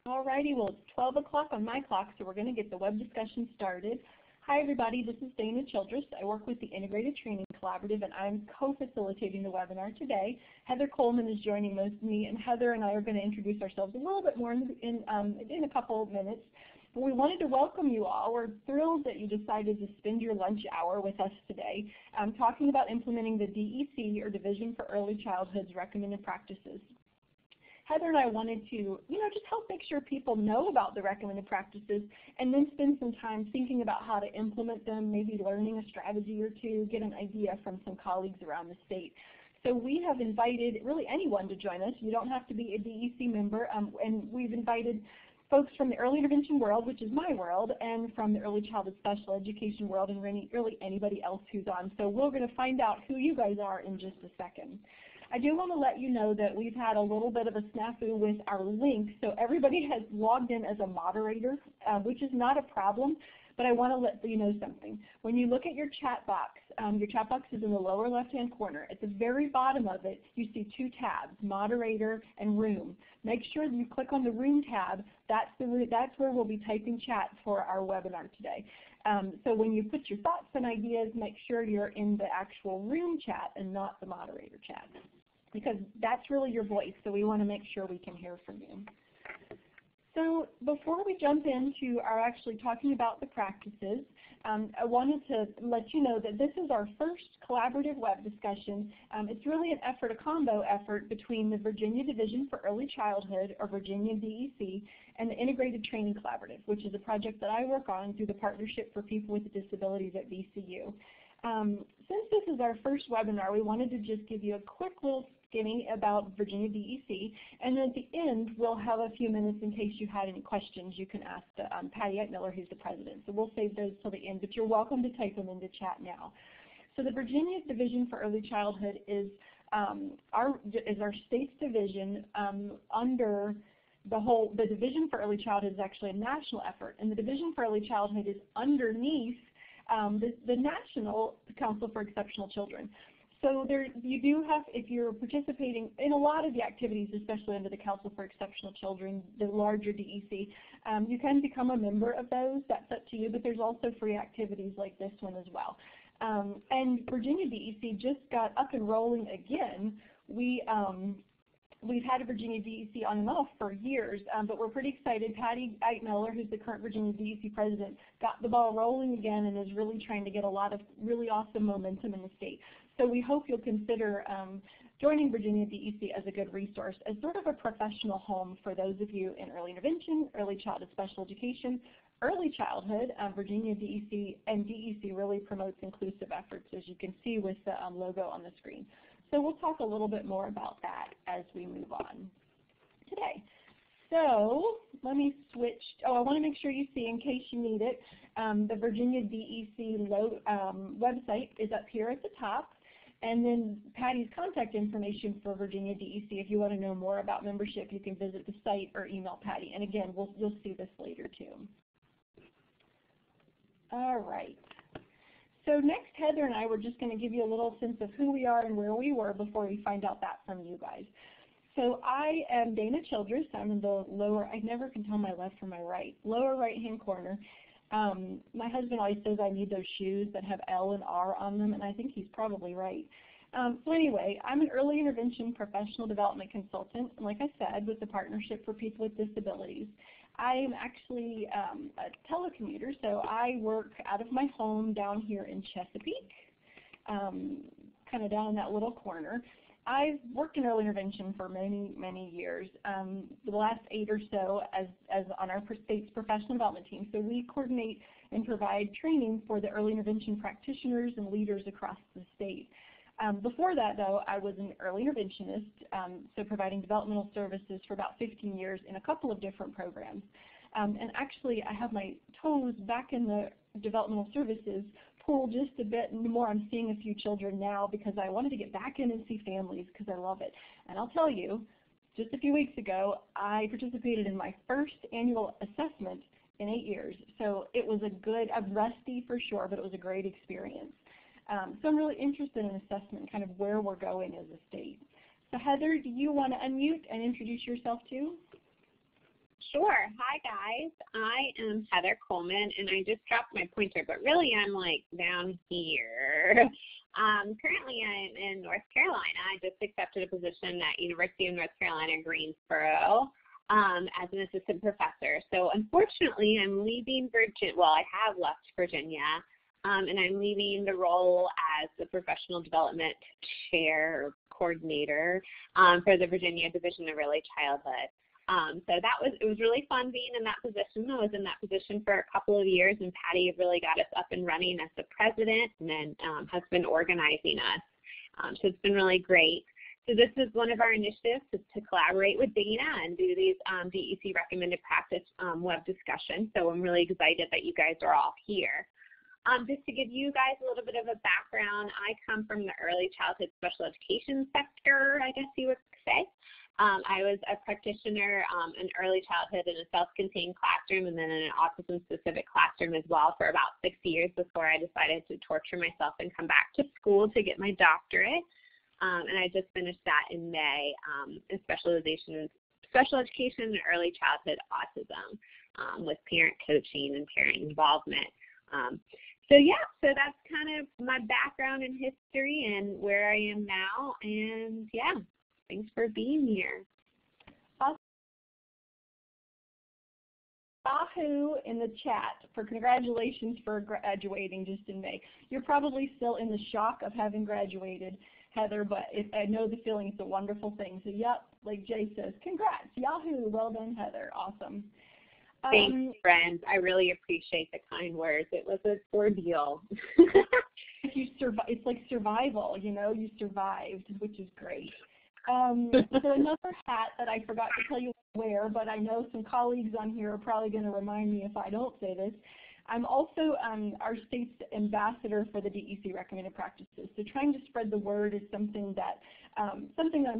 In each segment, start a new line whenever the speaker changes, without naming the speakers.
Alrighty, well it's 12 o'clock on my clock, so we're going to get the web discussion started. Hi everybody, this is Dana Childress. I work with the Integrated Training Collaborative and I'm co-facilitating the webinar today. Heather Coleman is joining me, and Heather and I are going to introduce ourselves a little bit more in a couple of minutes. But we wanted to welcome you all. We're thrilled that you decided to spend your lunch hour with us today talking about implementing the DEC, or Division for Early Childhood's Recommended Practices. Heather and I wanted to, just help make sure people know about the recommended practices and then spend some time thinking about how to implement them, maybe learning a strategy or two, get an idea from some colleagues around the state. So we have invited really anyone to join us. You don't have to be a DEC member, and we've invited folks from the early intervention world, which is my world, and from the early childhood special education world, and really anybody else who's on. So we're going to find out who you guys are in just a second. I do want to let you know that we've had a little bit of a snafu with our link, so everybody has logged in as a moderator, which is not a problem, but I want to let you know something. When you look at your chat box is in the lower left-hand corner. At the very bottom of it, you see two tabs, Moderator and Room. Make sure that you click on the Room tab. That's where we'll be typing chat for our webinar today. So when you put your thoughts and ideas, make sure you're in the actual room chat and not the moderator chat, because that's really your voice, so we want to make sure we can hear from you. So before we jump into our actually talking about the practices, I wanted to let you know that this is our first collaborative web discussion. It's really an effort, a combo effort between the Virginia Division for Early Childhood, or Virginia DEC, and the Integrated Training Collaborative, which is a project that I work on through the Partnership for People with Disabilities at VCU. Since this is our first webinar, we wanted to just give you a quick little skimming about Virginia DEC, and then at the end we'll have a few minutes in case you had any questions you can ask Patty Miller, who's the president. So we'll save those till the end, but you're welcome to type them into chat now. So the Virginia Division for Early Childhood is our state's division under the Division for Early Childhood is actually a national effort, and the Division for Early Childhood is underneath the National Council for Exceptional Children. So you do have, if you're participating in a lot of the activities, especially under the Council for Exceptional Children, the larger DEC, you can become a member of those. That's up to you, but there's also free activities like this one as well. And Virginia DEC just got up and rolling again. We've had a Virginia DEC on and off for years, but we're pretty excited. Patty Miller, who's the current Virginia DEC president, got the ball rolling again and is really trying to get a lot of really awesome momentum in the state. So we hope you'll consider joining Virginia DEC as a good resource, as sort of a professional home for those of you in early intervention, early childhood special education, early childhood. Virginia DEC and DEC really promotes inclusive efforts, as you can see with the logo on the screen. So we'll talk a little bit more about that as we move on today. So let me switch. I want to make sure you see, in case you need it, the Virginia DEC website is up here at the top. And then Patty's contact information for Virginia DEC. If you want to know more about membership, you can visit the site or email Patty. And again, you'll see this later too. All right. So next, Heather and I were just going to give you a little sense of who we are and where we were before we find out that from you guys. So I am Dana Childress. I'm in the lower, I never can tell my left from my right, lower right-hand corner. My husband always says I need those shoes that have L and R on them, and I think he's probably right. So anyway, I'm an early intervention professional development consultant, and like I said, with the Partnership for People with Disabilities. I am actually a telecommuter, so I work out of my home down here in Chesapeake, kind of down in that little corner. I've worked in early intervention for many, many years, the last 8 or so as on our state's professional development team. So we coordinate and provide training for the early intervention practitioners and leaders across the state. Before that, though, I was an early interventionist, so providing developmental services for about 15 years in a couple of different programs. And actually, I have my toes back in the developmental services pool just a bit more. I'm seeing a few children now because I wanted to get back in and see families because I love it. And I'll tell you, just a few weeks ago, I participated in my first annual assessment in 8 years. So it was I'm rusty for sure, but it was a great experience. So I'm really interested in assessment, kind of where we're going as a state. So Heather, do you want to unmute and introduce yourself too?
Sure. Hi, guys. I am Heather Coleman, and I just dropped my pointer, but really I'm like down here. Currently I'm in North Carolina. I just accepted a position at University of North Carolina, Greensboro, as an assistant professor. So unfortunately, I'm leaving Virginia. Well, I have left Virginia, and I'm leaving the role as the professional development chair or coordinator for the Virginia Division of Early Childhood. So it was really fun being in that position. I was in that position for a couple of years, and Patty really got us up and running as the president, and then has been organizing us. So it's been really great. So this is one of our initiatives, is to collaborate with Dana and do these DEC Recommended Practice web discussions. So I'm really excited that you guys are all here. Just to give you guys a little bit of a background, I come from the early childhood special education sector, I guess you would say. I was a practitioner in early childhood in a self-contained classroom and then in an autism-specific classroom as well for about 6 years before I decided to torture myself and come back to school to get my doctorate. And I just finished that in May, in specialization in special education and early childhood autism with parent coaching and parent involvement. So that's kind of my background and history and where I am now. And yeah, thanks for being here.
Yahoo in the chat for congratulations for graduating just in May. You're probably still in the shock of having graduated, Heather, but I know the feeling. It's a wonderful thing. So yep, like Jay says, congrats, Yahoo, well done, Heather, awesome.
Thanks, friends. I really appreciate the kind words. It was an ordeal.
It's like survival, you know, you survived, which is great. So another hat that I forgot to tell you where, but I know some colleagues on here are probably going to remind me if I don't say this. I'm also our state's ambassador for the DEC Recommended Practices. So trying to spread the word is something that I'm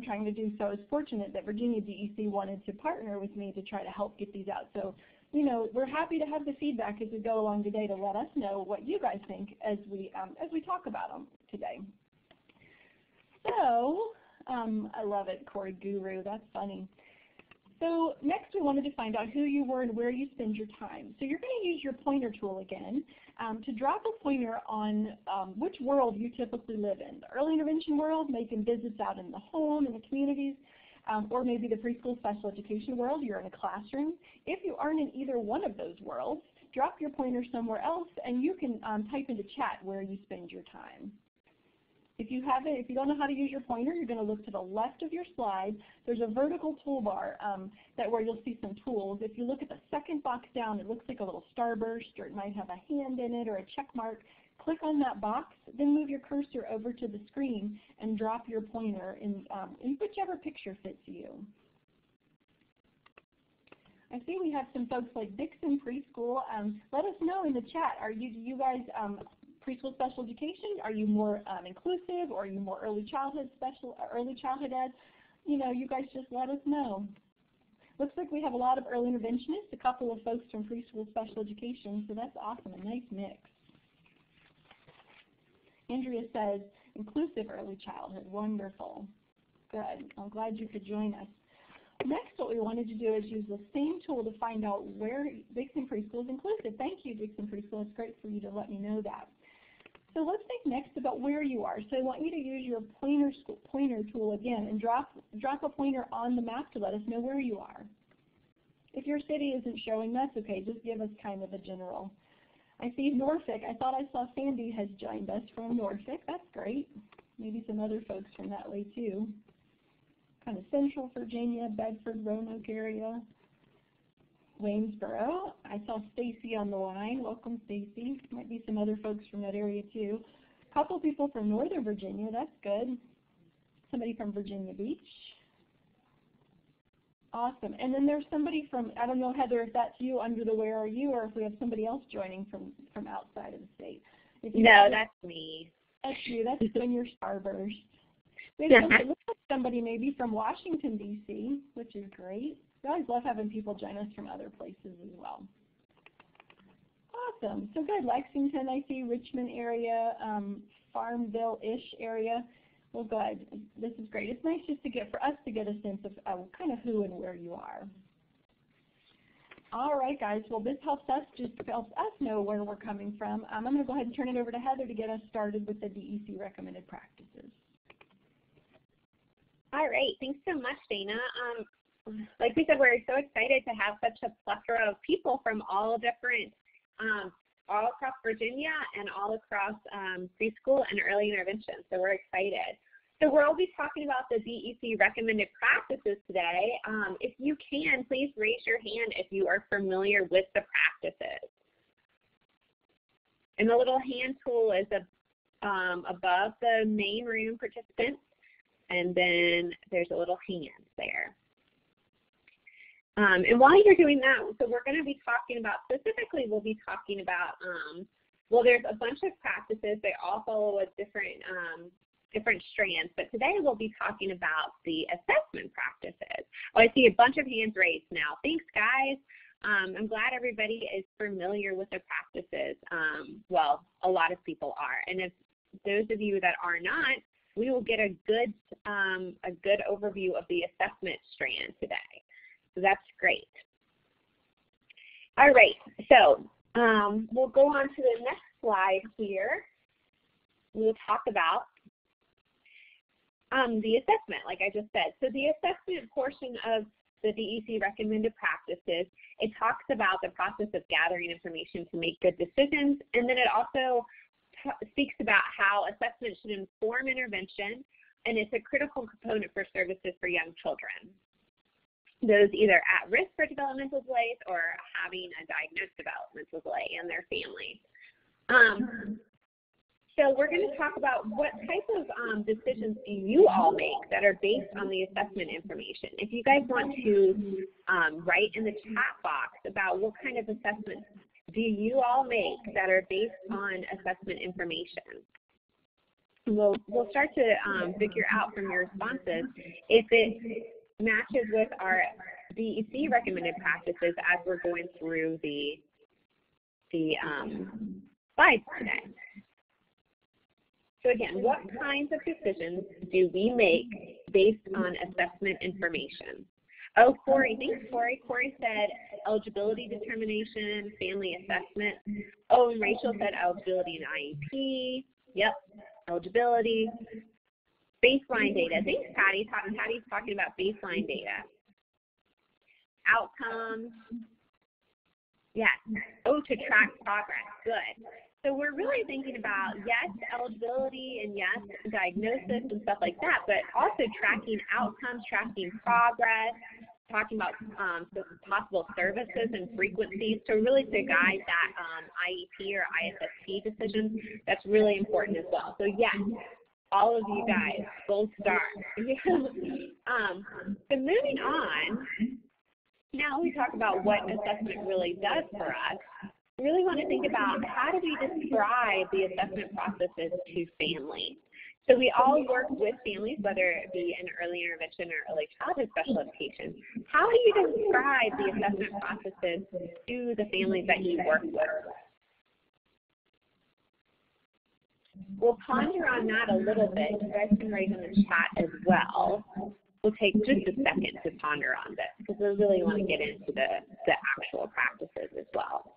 trying to do. So I was fortunate that Virginia DEC wanted to partner with me to try to help get these out. So, you know, we're happy to have the feedback as we go along today to let us know what you guys think as we talk about them today. So I love it, Corey Guru. That's funny. So next we wanted to find out who you were and where you spend your time. So you're going to use your pointer tool again to drop a pointer on which world you typically live in. The early intervention world, making visits out in the home, in the communities, or maybe the preschool special education world, you're in a classroom. If you aren't in either one of those worlds, drop your pointer somewhere else and you can type into chat where you spend your time. If you don't know how to use your pointer, you're going to look to the left of your slide. There's a vertical toolbar where you'll see some tools. If you look at the second box down, it looks like a little starburst, or it might have a hand in it or a check mark. Click on that box, then move your cursor over to the screen and drop your pointer in whichever picture fits you. I see we have some folks like Dixon Preschool. Let us know in the chat. Do you guys preschool special education? Are you more inclusive, or are you more early childhood ed? You know, you guys just let us know. Looks like we have a lot of early interventionists, a couple of folks from preschool special education, so that's awesome, a nice mix. Andrea says, inclusive early childhood, wonderful. Good, I'm glad you could join us. Next, what we wanted to do is use the same tool to find out where Dixon Preschool is inclusive. Thank you, Dixon Preschool. It's great for you to let me know that. So let's think next about where you are. So I want you to use your pointer tool again and drop a pointer on the map to let us know where you are. If your city isn't showing, that's okay. Just give us kind of a general. I see Norfolk. I thought I saw Sandy has joined us from Norfolk. That's great. Maybe some other folks from that way too. Kind of central Virginia, Bedford, Roanoke area. Waynesboro. I saw Stacy on the line. Welcome, Stacy. Might be some other folks from that area too. A couple people from Northern Virginia. That's good. Somebody from Virginia Beach. Awesome. And then there's somebody from, I don't know, Heather, if that's you under the where are you, or if we have somebody else joining from outside of the state.
No, that's me.
That's you. That's in your starburst. It looks like somebody maybe from Washington, D.C., which is great. We always love having people join us from other places as well. Awesome. So good. Lexington, I see, Richmond area, Farmville-ish area. Well, good. This is great. It's nice just for us to get a sense of kind of who and where you are. All right, guys. Well, this helps us know where we're coming from. I'm going to go ahead and turn it over to Heather to get us started with the DEC Recommended Practices.
All right. Thanks so much, Dana. Like we said, we're so excited to have such a plethora of people from all different, all across Virginia and all across preschool and early intervention. So we're excited. So we'll be talking about the DEC Recommended Practices today. If you can, please raise your hand if you are familiar with the practices. And the little hand tool is above the main room participants, and then there's a little hand there. And while you're doing that, so we're going to be talking about, specifically we'll be talking about, well, there's a bunch of practices. They all follow a different strands, but today we'll be talking about the assessment practices. Oh, I see a bunch of hands raised now. Thanks, guys. I'm glad everybody is familiar with the practices. Well, a lot of people are, and if those of you that are not, we will get a good overview of the assessment strand today. So that's great. All right, so we'll go on to the next slide here. We'll talk about the assessment, like I just said. So the assessment portion of the DEC Recommended Practices, it talks about the process of gathering information to make good decisions, and then it also speaks about how assessment should inform intervention, and it's a critical component for services for young children, those either at risk for developmental delays or having a diagnosed developmental delay and their families. So we're going to talk about what type of decisions do you all make that are based on the assessment information. If you guys want to write in the chat box about what kind of assessments do you all make that are based on assessment information. We'll start to figure out from your responses if it matches with our DEC recommended practices as we're going through the slides today. So again, what kinds of decisions do we make based on assessment information? Oh, Corey, thanks, Corey. Corey said eligibility determination, family assessment. Oh, and Rachel said eligibility and IEP. Yep, eligibility. Baseline data. Thanks, Patty. Patty's talking about baseline data. Outcomes. Yes. Oh, to track progress. Good. So we're really thinking about, yes, eligibility and yes, diagnosis and stuff like that, but also tracking outcomes, tracking progress, talking about possible services and frequencies, so really to guide that IEP or ISSP decisions. That's really important as well. So yes, all of you guys, gold star. So moving on, now we talk about what assessment really does for us. We really want to think about how do we describe the assessment processes to families. So we all work with families, whether it be in early intervention or early childhood special education. How do you describe the assessment processes to the families that you work with? We'll ponder on that a little bit. You guys can write in the chat as well. We'll take just a second to ponder on this because we really want to get into the actual practices as well.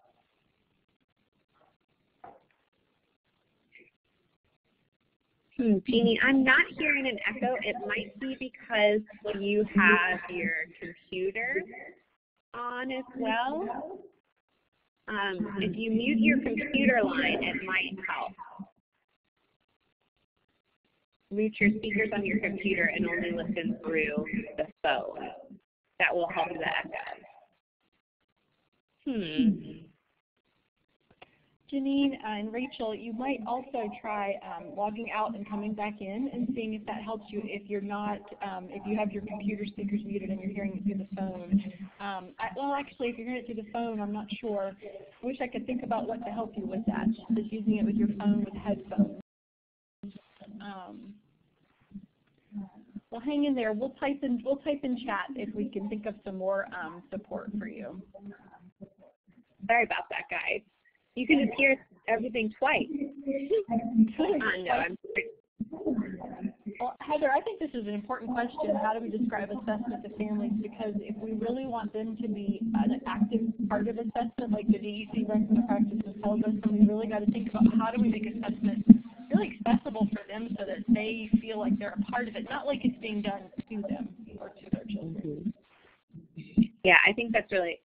Jeannie, I'm not hearing an echo. It might be because you have your computer on as well. If you mute your computer line, it might help. Mute your speakers on your computer and only listen through the phone. That will help the echo.
Janine and Rachel, you might also try logging out and coming back in and seeing if that helps you if you're not, if you have your computer speakers muted and you're hearing it through the phone. Well, actually, if you're hearing it through the phone, I'm not sure. I wish I could think about what to help you with that, just using it with your phone with headphones. Well, hang in there. We'll type in chat if we can think of some more support for you.
Sorry about that, guys. You can just hear everything twice. No, I'm sorry.
Well, Heather, I think this is an important question. How do we describe assessment to families? Because if we really want them to be an active part of assessment, like the DEC Recommended Practices tells us, then we really got to think about how do we make assessment really accessible for them so that they feel like they're a part of it, not like it's being done to them or to their children.
Yeah, I think that's really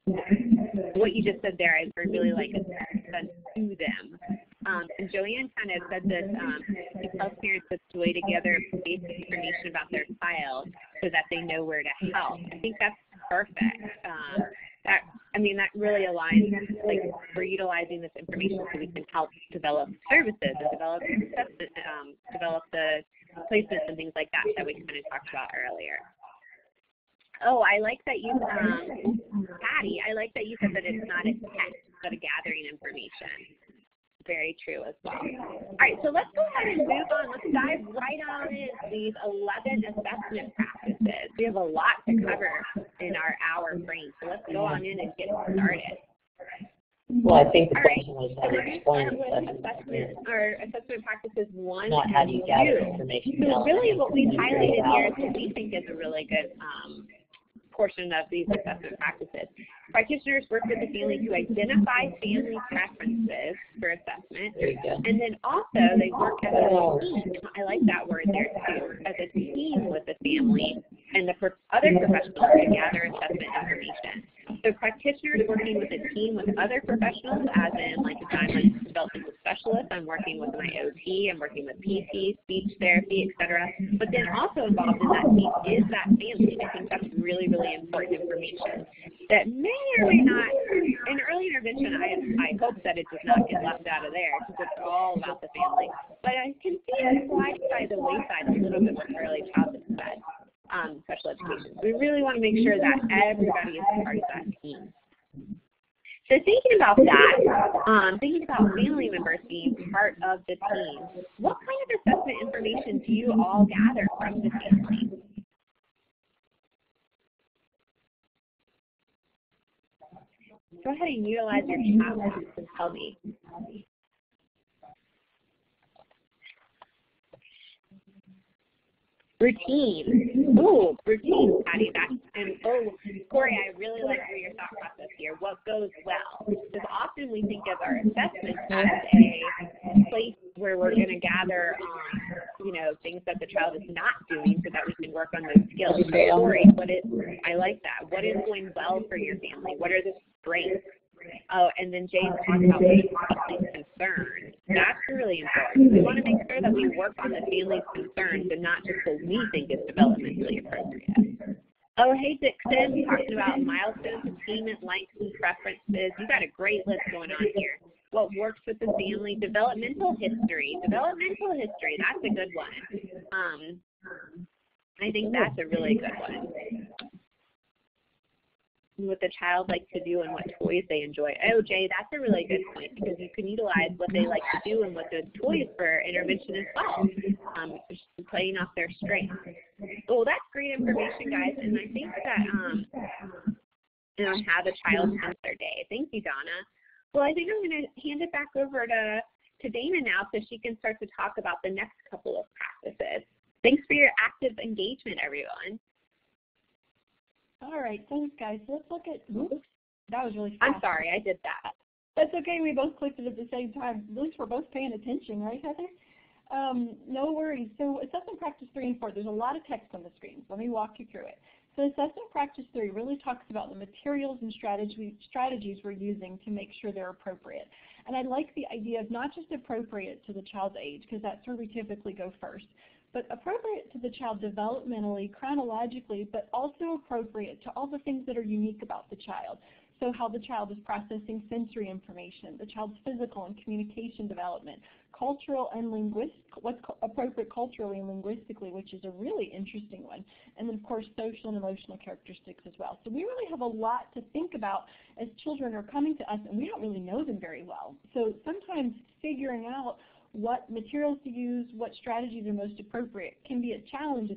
what you just said there. I really like it done to them. And Joanne kind of said this, she tells parents to joy together basic information about their child so that they know where to help. I think that's perfect. That really aligns, like we're utilizing this information so we can help develop services and develop the placements and things like that we kind of talked about earlier. Oh, I like that you, Patty, I like that you said that it's not a text, but a gathering information. Very true as well. All right, so let's go ahead and move on. Let's dive right on into these 11 assessment practices. We have a lot to cover in our hour frame, so let's go on in and get started.
Well, I think the question was how to explain
assessment practices 1
not how do you gather
and 2.
information.
So really what we've highlighted here is what we think is a really good portion of these assessment practices. Practitioners work with the family to identify family preferences for assessment, and then also they work as a team. I like that word there too, as a team with the family and the other professionals to gather assessment information. So practitioners working with a team with other professionals, as in like if I'm a developmental specialist, I'm working with my OT, I'm working with PT, speech therapy, etc. But then also involved in that team is that family. I think that's really, really important information that may or may not, in early intervention, I hope that it does not get left out of there because it's all about the family. But I can see it slide by the wayside a little bit with early childhood special education. We really want to make sure that everybody is part of that team. So thinking about that, thinking about family members being part of the team, what kind of assessment information do you all gather from the family? Go ahead and utilize your chat box and tell me. Routine. Oh, routine, Patty. Corey, I really like your thought process here. What goes well? Because often we think of our assessments as a place where we're going to gather, things that the child is not doing so that we can work on those skills. Corey, I like that. What is going well for your family? What are the strengths? Oh, and then James talked about family concerns. That's really important. We want to make sure that we work on the family's concerns and not just what we think is developmentally appropriate. Oh, hey, Dixon, talking about milestones, attainment, likes, and preferences. You got a great list going on here. What works with the family? Developmental history. Developmental history, that's a good one. I think that's a really good one. What the child likes to do and what toys they enjoy. Oh, Jay, that's a really good point because you can utilize what they like to do and what the toys for intervention as well, just playing off their strengths. Oh, that's great information, guys, and I think that how the child spends their day. Thank you, Donna. Well, I think I'm going to hand it back over to Dana now so she can start to talk about the next couple of practices. Thanks for your active engagement, everyone.
All right, thanks, guys. Let's look at, oops, that was really fast.
I'm sorry, I did that.
That's okay, we both clicked it at the same time. At least we're both paying attention, right, Heather? No worries. So assessment practice 3 and 4, there's a lot of text on the screen. So let me walk you through it. So assessment practice 3 really talks about the materials and strategies we're using to make sure they're appropriate. And I like the idea of not just appropriate to the child's age, because that's where we typically go first, but appropriate to the child developmentally, chronologically, but also appropriate to all the things that are unique about the child. So how the child is processing sensory information, the child's physical and communication development, cultural and linguistic, what's appropriate culturally and linguistically, which is a really interesting one, and then of course social and emotional characteristics as well. So we really have a lot to think about as children are coming to us and we don't really know them very well. So sometimes figuring out what materials to use, what strategies are most appropriate can be a challenge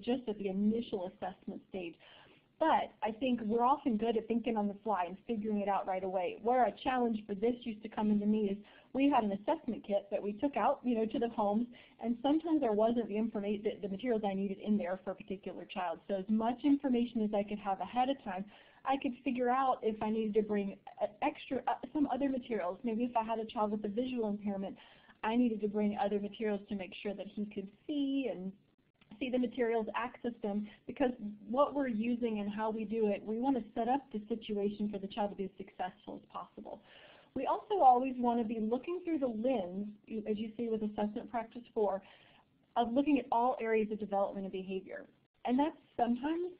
just at the initial assessment stage. But I think we're often good at thinking on the fly and figuring it out right away. Where a challenge for this used to come into me is we had an assessment kit that we took out, to the homes, and sometimes there wasn't the materials I needed in there for a particular child. So as much information as I could have ahead of time, I could figure out if I needed to bring some other materials. Maybe if I had a child with a visual impairment, I needed to bring other materials to make sure that he could see the materials, access them, because what we're using and how we do it, we want to set up the situation for the child to be as successful as possible. We also always want to be looking through the lens, as you see with Assessment Practice 4, of looking at all areas of development and behavior. And that's sometimes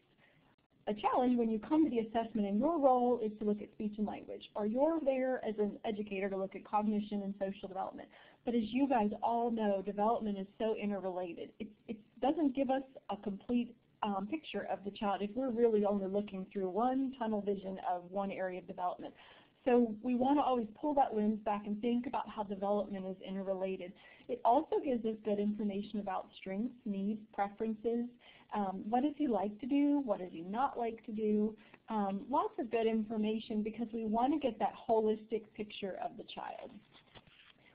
a challenge when you come to the assessment and your role is to look at speech and language, or you're there as an educator to look at cognition and social development. But as you guys all know, development is so interrelated. It doesn't give us a complete picture of the child if we're really only looking through one tunnel vision of one area of development. So we want to always pull that lens back and think about how development is interrelated. It also gives us good information about strengths, needs, preferences. What does he like to do? What does he not like to do? Lots of good information because we want to get that holistic picture of the child.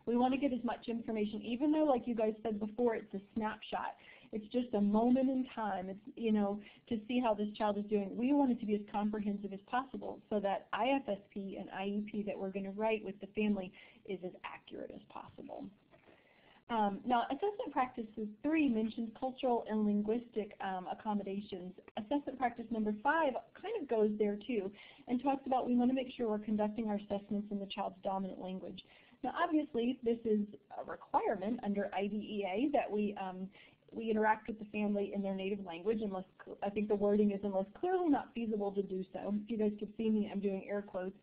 We want to get as much information, even though, like you guys said before, it's a snapshot. It's just a moment in time, to see how this child is doing. We want it to be as comprehensive as possible so that IFSP and IEP that we're going to write with the family is as accurate as possible. Now, Assessment Practices 3 mentions cultural and linguistic accommodations. Assessment Practice number 5 kind of goes there too and talks about we want to make sure we're conducting our assessments in the child's dominant language. Now, obviously, this is a requirement under IDEA that we interact with the family in their native language, unless, I think the wording is unless clearly not feasible to do so. If you guys could see me, I'm doing air quotes.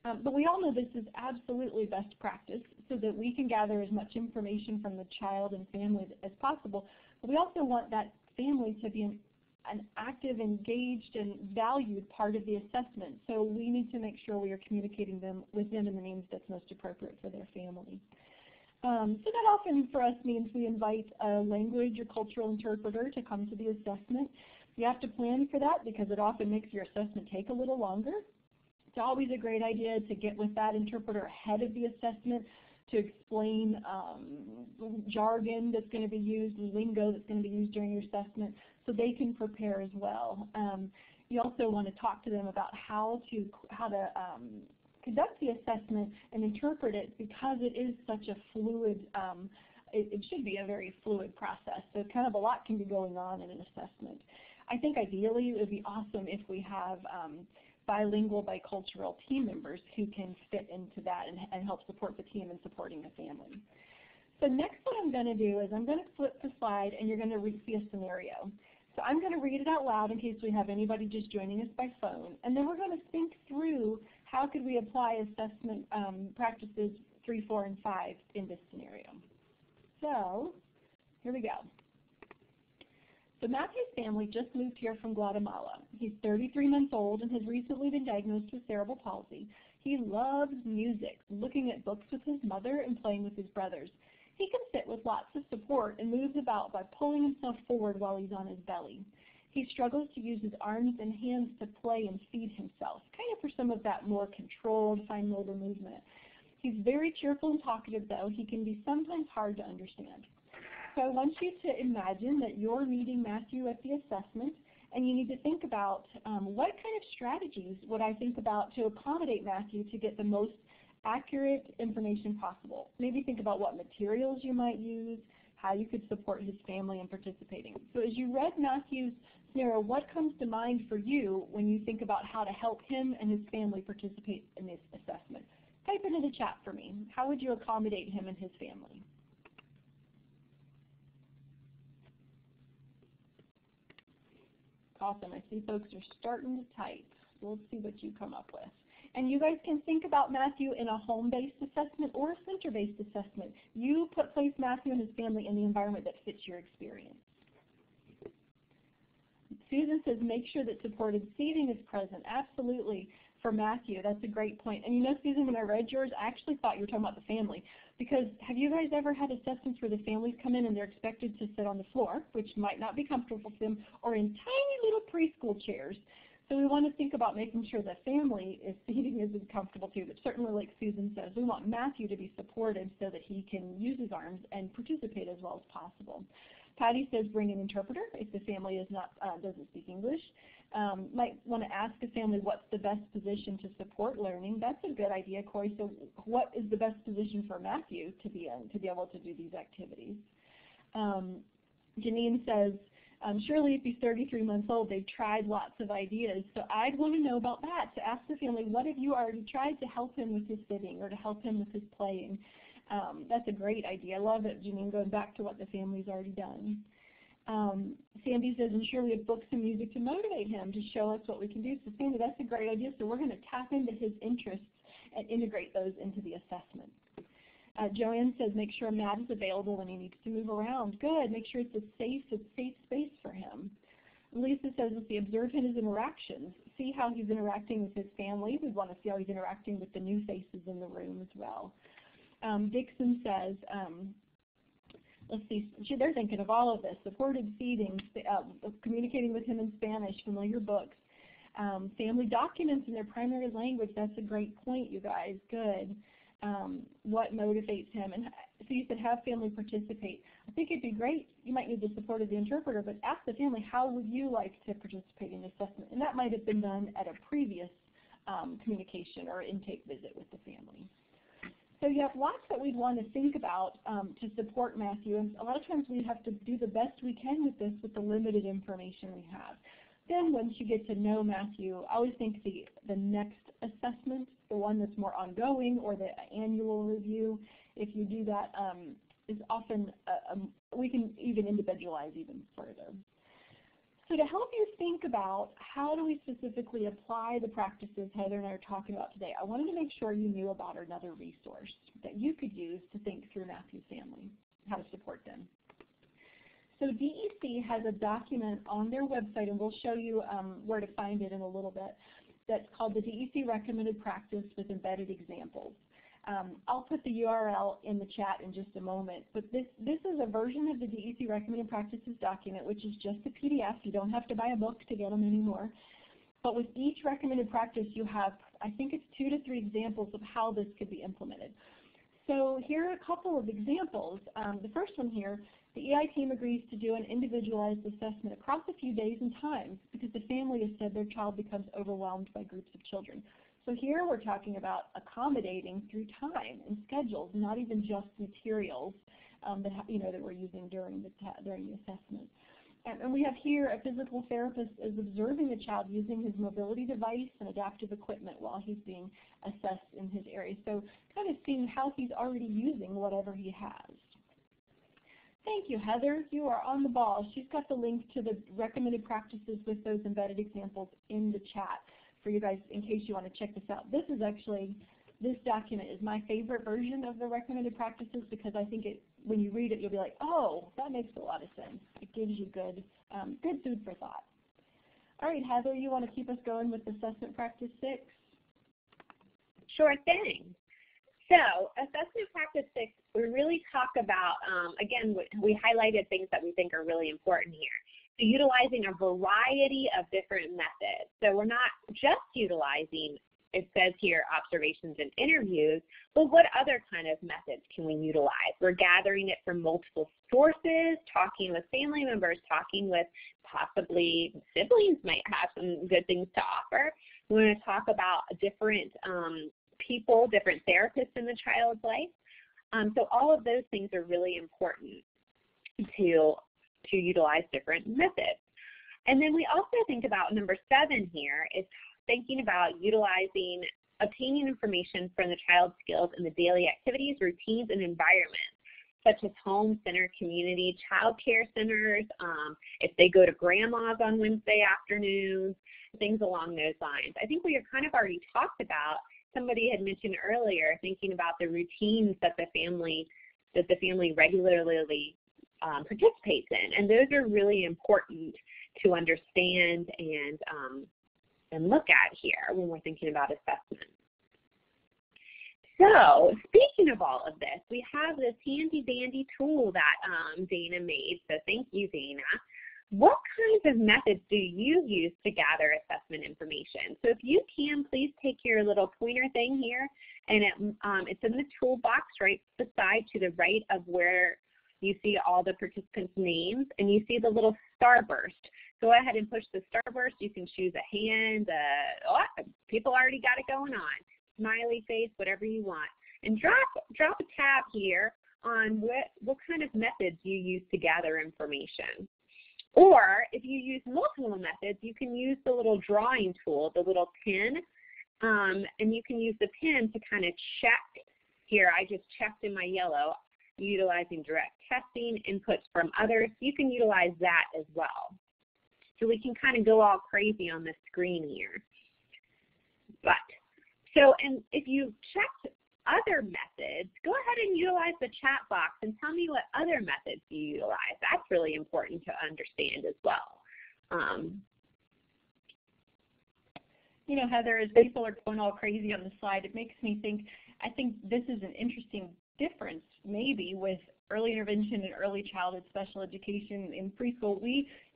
But we all know this is absolutely best practice so that we can gather as much information from the child and family as possible. But we also want that family to be an active, engaged, and valued part of the assessment. So we need to make sure we are communicating with them in the names that's most appropriate for their family. So that often for us means we invite a language or cultural interpreter to come to the assessment. You have to plan for that because it often makes your assessment take a little longer. It's always a great idea to get with that interpreter ahead of the assessment to explain jargon that's going to be used, lingo that's going to be used during your assessment, so they can prepare as well. You also want to talk to them about how to conduct the assessment and interpret it because it is such a fluid, it should be a very fluid process. So kind of a lot can be going on in an assessment. I think ideally it would be awesome if we have bilingual, bicultural team members who can fit into that and help support the team in supporting the family. So next what I'm going to do is I'm going to flip the slide and you're going to see a scenario. So I'm going to read it out loud in case we have anybody just joining us by phone, and then we're going to think through how could we apply Assessment Practices 3, 4, and 5 in this scenario. So here we go. So Matthew's family just moved here from Guatemala. He's 33 months old and has recently been diagnosed with cerebral palsy. He loves music, looking at books with his mother and playing with his brothers. He can sit with lots of support and moves about by pulling himself forward while he's on his belly. He struggles to use his arms and hands to play and feed himself, kind of for some of that more controlled fine motor movement. He's very cheerful and talkative, though. He can be sometimes hard to understand. So I want you to imagine that you're meeting Matthew at the assessment, and you need to think about what kind of strategies would I think about to accommodate Matthew to get the most accurate information possible. Maybe think about what materials you might use, how you could support his family in participating. So as you read Matthew's scenario, what comes to mind for you when you think about how to help him and his family participate in this assessment? Type it in the chat for me. How would you accommodate him and his family? Awesome. I see folks are starting to type. We'll see what you come up with. And you guys can think about Matthew in a home-based assessment or a center-based assessment. You place Matthew and his family in the environment that fits your experience. Susan says make sure that supported seating is present. Absolutely. For Matthew, that's a great point. And you know, Susan, when I read yours, I actually thought you were talking about the family. Because have you guys ever had assessments where the families come in and they're expected to sit on the floor, which might not be comfortable for them, or in tiny little preschool chairs? So we want to think about making sure the family is feeding is comfortable too, but certainly like Susan says, we want Matthew to be supported so that he can use his arms and participate as well as possible. Patty says bring an interpreter if the family is not doesn't speak English. Might want to ask the family what's the best position to support learning. That's a good idea, Corey. So what is the best position for Matthew to be in to be able to do these activities? Janine says, surely if he's 33 months old, they've tried lots of ideas. So I'd want to know about that, to ask the family, what have you already tried to help him with his sitting or to help him with his playing? That's a great idea. I love it, Janine, going back to what the family's already done. Sandy says, and surely have books and music to motivate him to show us what we can do. So Sandy, that's a great idea. So we're going to tap into his interests and integrate those into the assessment. Joanne says, make sure Matt is available when he needs to move around. Good. Make sure it's a safe space for him. Lisa says, let's see, observe his interactions. See how he's interacting with his family. We want to see how he's interacting with the new faces in the room as well. Dixon says, let's see, they're thinking of all of this. Supported feeding, communicating with him in Spanish, familiar books, family documents in their primary language. That's a great point, you guys. Good. What motivates him? And so you said have family participate. I think it'd be great. You might need the support of the interpreter, but ask the family, how would you like to participate in the assessment? And that might have been done at a previous communication or intake visit with the family. So you have lots that we'd want to think about to support Matthew, and a lot of times we have to do the best we can with this with the limited information we have. Then once you get to know Matthew, I always think the next assessment, the one that's more ongoing, or the annual review, if you do that, is often, we can even individualize even further. So to help you think about how do we specifically apply the practices Heather and I are talking about today, I wanted to make sure you knew about another resource that you could use to think through Matthew's family, how to support them. So DEC has a document on their website, and we'll show you where to find it in a little bit, that's called the DEC Recommended Practice with Embedded Examples. I'll put the URL in the chat in just a moment, but this is a version of the DEC Recommended Practices document, which is just a PDF. You don't have to buy a book to get them anymore. But with each recommended practice, you have, I think it's 2 to 3 examples of how this could be implemented. So here are a couple of examples. The first one here, the EI team agrees to do an individualized assessment across a few days and times because the family has said their child becomes overwhelmed by groups of children. So here we're talking about accommodating through time and schedules, not even just materials that we're using during the assessment. And we have here a physical therapist is observing the child using his mobility device and adaptive equipment while he's being assessed in his area. So kind of seeing how he's already using whatever he has. Thank you, Heather. You are on the ball. She's got the link to the recommended practices with those embedded examples in the chat for you guys in case you want to check this out. This is actually, this document is my favorite version of the recommended practices because I think when you read it, you'll be like, oh, that makes a lot of sense. It gives you good food for thought. All right, Heather, you want to keep us going with assessment practice 6?
Sure thing. So assessment practice 6, we really talk about, again, we highlighted things that we think are really important here. So utilizing a variety of different methods. So we're not just utilizing, it says here, observations and interviews, but what other kind of methods can we utilize? We're gathering it from multiple sources, talking with family members, talking with possibly siblings might have some good things to offer. We're going to talk about different people, different therapists in the child's life. So all of those things are really important to utilize different methods. And then we also think about number 7 here is thinking about obtaining information from the child's skills in the daily activities, routines, and environments, such as home, center, community, child care centers, if they go to grandma's on Wednesday afternoons, things along those lines. I think we have kind of already talked about, somebody had mentioned earlier, thinking about the routines that the family regularly participates in, and those are really important to understand and look at here when we're thinking about assessment. So speaking of all of this, we have this handy dandy tool that Dana made, so thank you, Dana. what kinds of methods do you use to gather assessment information? So if you can, please take your little pointer thing here, and it's in the toolbox right beside to the right of where you see all the participants' names, and you see the little starburst. Go ahead and push the starburst. You can choose a hand, people already got it going on, smiley face, whatever you want. And drop a tab here on what kind of methods you use to gather information. Or if you use multiple methods, you can use the little drawing tool, the little pin, and you can use the pin to kind of check. Here, I just checked in my yellow, utilizing direct testing, inputs from others. You can utilize that as well. So we can kind of go all crazy on the screen here. And if you checked other methods, go ahead and utilize the chat box and tell me what other methods you utilize. That's really important to understand as well.
You know, Heather, as people are going all crazy on the slide, it makes me think, I think this is an interesting difference maybe with early intervention and early childhood special education in preschool.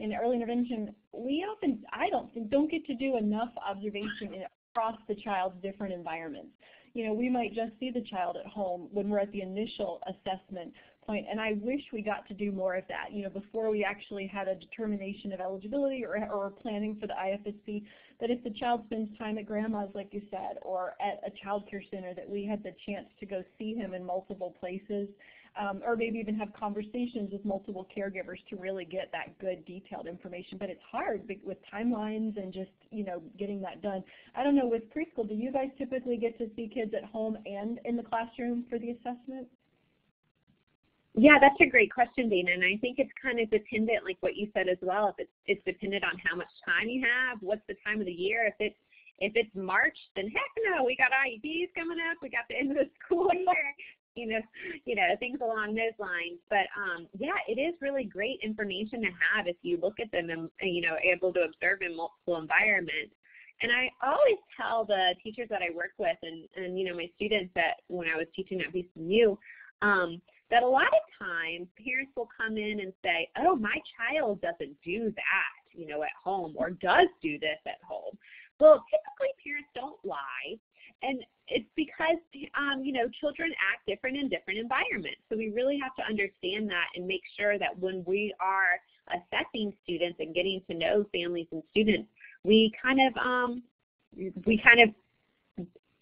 In early intervention, I don't get to do enough observation across the child's different environments. You know, we might just see the child at home when we're at the initial assessment point, and I wish we got to do more of that, you know, before we actually had a determination of eligibility or planning for the IFSC, that if the child spends time at grandma's, like you said, or at a child care center, that we had the chance to go see him in multiple places, or maybe even have conversations with multiple caregivers to really get that good detailed information. But it's hard with timelines and just, you know, getting that done. I don't know, with preschool, do you guys typically get to see kids at home and in the classroom for the assessment?
Yeah, that's a great question, Dana, and I think it's kind of dependent, like what you said as well. If it's dependent on how much time you have, what's the time of the year. If it's March, then heck no, we got IEPs coming up, we got the end of the school year, you know, things along those lines. But yeah, it is really great information to have if you look at them and, you know, able to observe in multiple environments. And I always tell the teachers that I work with and you know, my students that when I was teaching at VCU, that a lot of times parents will come in and say, oh, my child doesn't do that, you know, at home, or does do this at home. Well, typically parents don't lie, and it's because, you know, children act different in different environments. So we really have to understand that and make sure that when we are assessing students and getting to know families and students, we kind of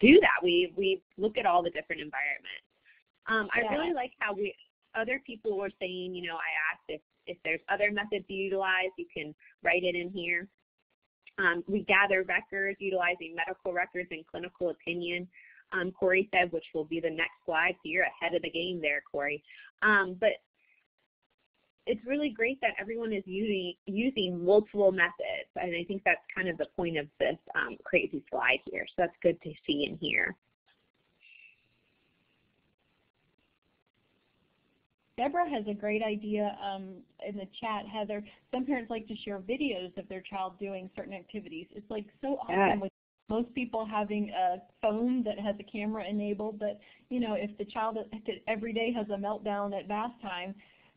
do that. We look at all the different environments. I really like how other people were saying, you know, I asked if there's other methods you utilize, you can write it in here. We gather records utilizing medical records and clinical opinion. Corey said, which will be the next slide, so you're ahead of the game there, Corey. But it's really great that everyone is using multiple methods, and I think that's kind of the point of this crazy slide here, so that's good to see in here.
Deborah has a great idea in the chat, Heather. Some parents like to share videos of their child doing certain activities. It's like so awesome with most people having a phone that has a camera enabled, but you know, if the child every day has a meltdown at bath time,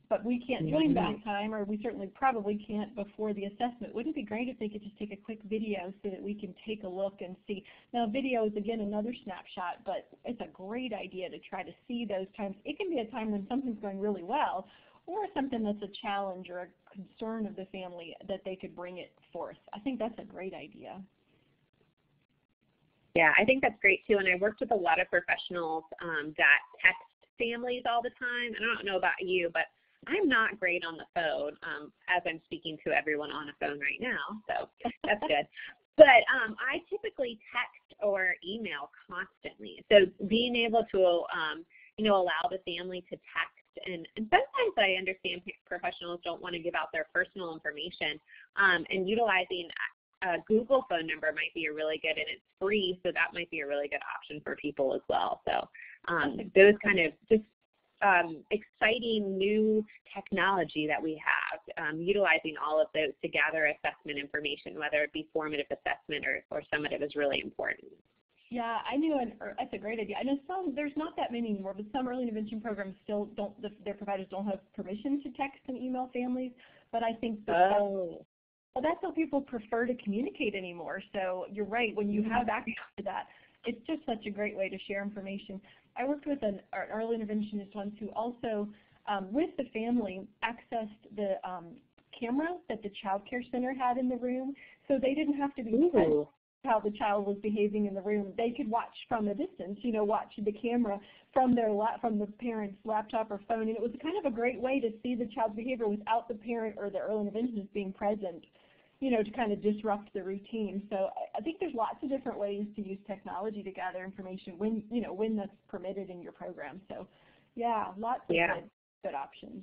but we can't join bath time, or we certainly probably can't before the assessment, wouldn't it be great if they could just take a quick video so that we can take a look and see? Now, video is, again, another snapshot, but it's a great idea to try to see those times. It can be a time when something's going really well, or something that's a challenge or a concern of the family that they could bring it forth. I think that's a great idea.
Yeah, I think that's great too, and I worked with a lot of professionals that text families all the time. I don't know about you, but I'm not great on the phone, as I'm speaking to everyone on a phone right now, so that's good. But I typically text or email constantly. So being able to, you know, allow the family to text, and sometimes I understand professionals don't want to give out their personal information, and utilizing a Google phone number might be a really good, and it's free, so that might be a really good option for people as well. So those kind of just exciting new technology that we have, utilizing all of those to gather assessment information, whether it be formative assessment or summative, is really important.
Yeah, I knew, that's a great idea. I know there's not that many anymore, but some early intervention programs still don't, their providers don't have permission to text and email families, but I think well, that's how people prefer to communicate anymore. So you're right, when you have access to that, it's just such a great way to share information. I worked with an early interventionist once who also, with the family, accessed the camera that the child care center had in the room, so they didn't have to be present how the child was behaving in the room. They could watch from a distance, you know, watch the camera from the parent's laptop or phone, and it was kind of a great way to see the child's behavior without the parent or the early interventionist being present, you know, to kind of disrupt the routine. So I think there's lots of different ways to use technology to gather information when, you know, when that's permitted in your program. So yeah, lots of good options.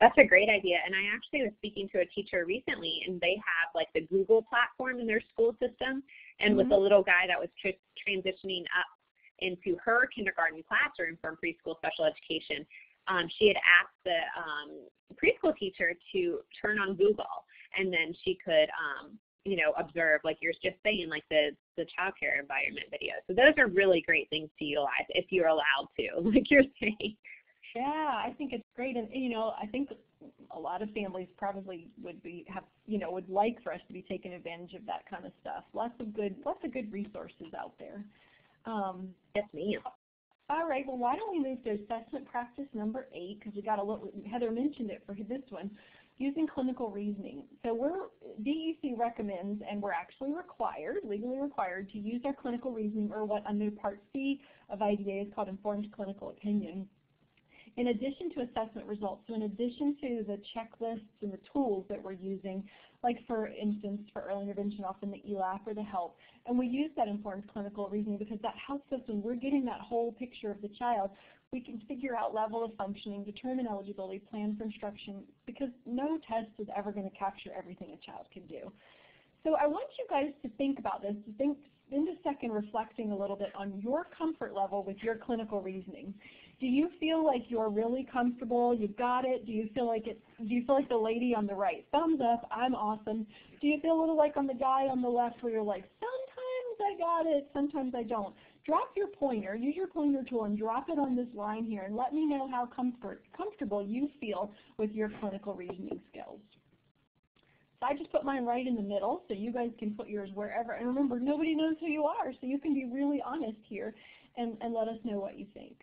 That's a great idea, and I actually was speaking to a teacher recently, and they have like the Google platform in their school system, and with a little guy that was transitioning up into her kindergarten classroom from preschool special education, she had asked the preschool teacher to turn on Google, and then she could, you know, observe, like you're just saying, like the child care environment videos. So those are really great things to utilize if you're allowed to, like you're saying.
Yeah, I think it's great, and you know, I think a lot of families probably would like for us to be taking advantage of that kind of stuff. Lots of good resources out there.
Yes, ma'am.
All right, well, why don't we move to assessment practice number 8, because we got a little, Heather mentioned it for this one, using clinical reasoning. So DEC recommends, and we're actually legally required, to use our clinical reasoning, or what under Part C of IDA is called informed clinical opinion, in addition to assessment results. So in addition to the checklists and the tools that we're using, like for instance for early intervention, often the ELAP or the HELP, and we use that informed clinical reasoning because that helps us when we're getting that whole picture of the child. We can figure out level of functioning, determine eligibility, plan for instruction, because no test is ever going to capture everything a child can do. So I want you guys to think about this, to spend a second reflecting a little bit on your comfort level with your clinical reasoning. Do you feel like you're really comfortable? You've got it? Do you feel like the lady on the right? Thumbs up, I'm awesome. Do you feel a little like on the guy on the left where you're like, sometimes I got it, sometimes I don't? Drop your pointer, use your pointer tool and drop it on this line here and let me know how comfortable you feel with your clinical reasoning skills. So I just put mine right in the middle so you guys can put yours wherever. And remember, nobody knows who you are, so you can be really honest here and let us know what you think.